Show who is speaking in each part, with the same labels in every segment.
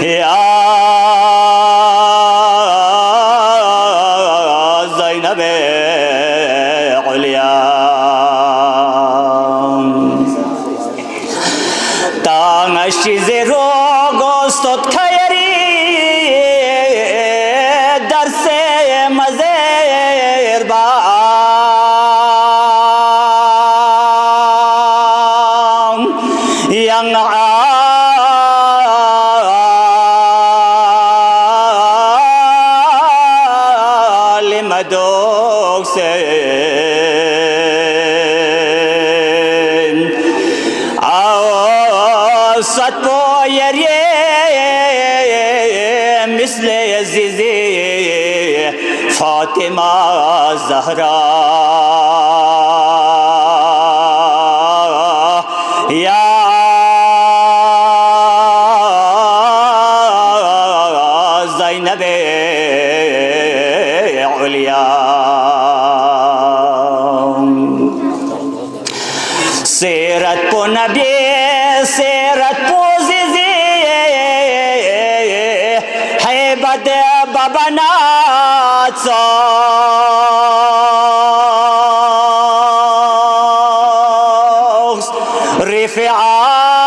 Speaker 1: یا زینب علیا تانشی زیرو گوستت خیری درس مزیر با yang alim doksen awsat boyeri misle azizi Fatima Zahra ya زینب علیا سیرت پو نبی سیرت پو زیزی حیبت بابا ناتسا رفعات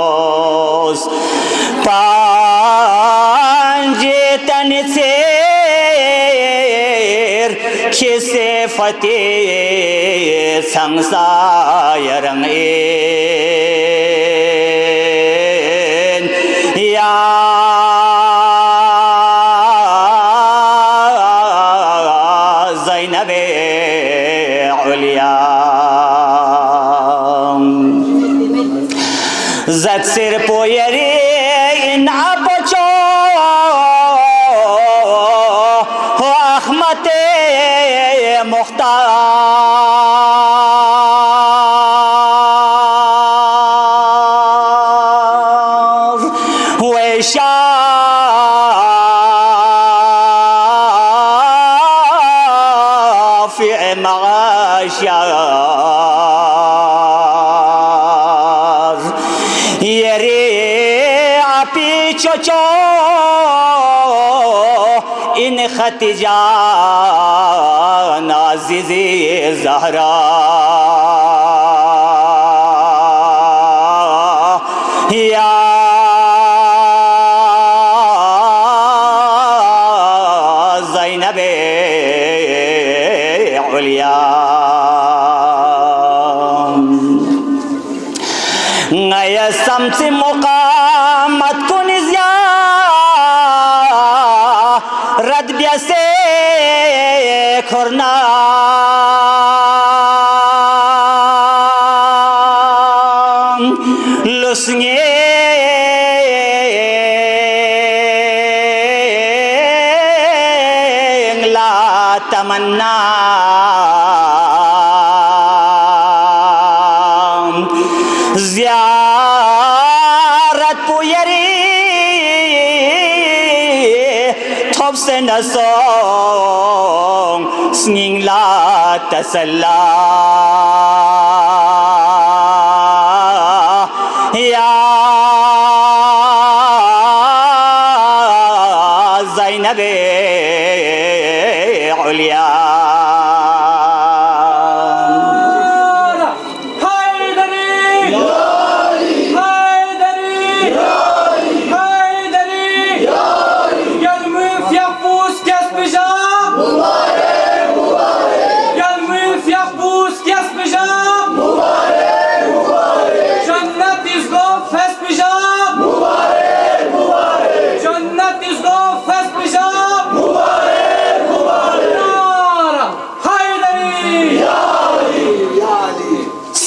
Speaker 1: punonotsos panjitan tsir kise fati sangsayarang in ya زینب علیا زد سر پویری این آبچو احمد مختار وشافع معاشر یری آپی چوچو این ختیجان عزیزی زہرا یا زینب علیا نیا سمت مقامت کنی زیا رد بیاسے کھرنا لسنگے لا تمنا زیارت پویری تھوب سے نسوں سنگنگ لا تسلا یا زینب علیا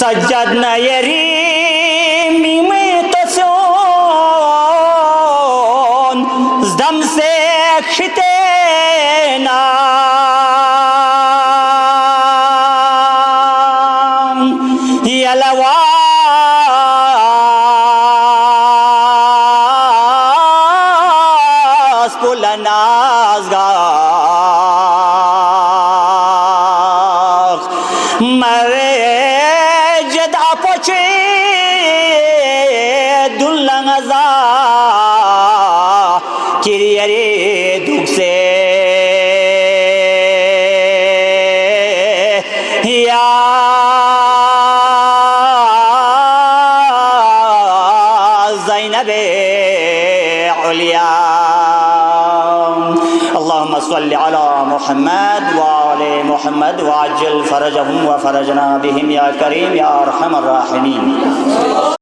Speaker 1: سجاد نایری میمی تسون زدم سے کھتے نام یلواس پول نازگار دلنگزا کریری دوکسے یا زینب علیا اللهم صل على محمد وآل محمد وعجل فرجهم وفرجنا بهم يا كريم يا أرحم الراحمين.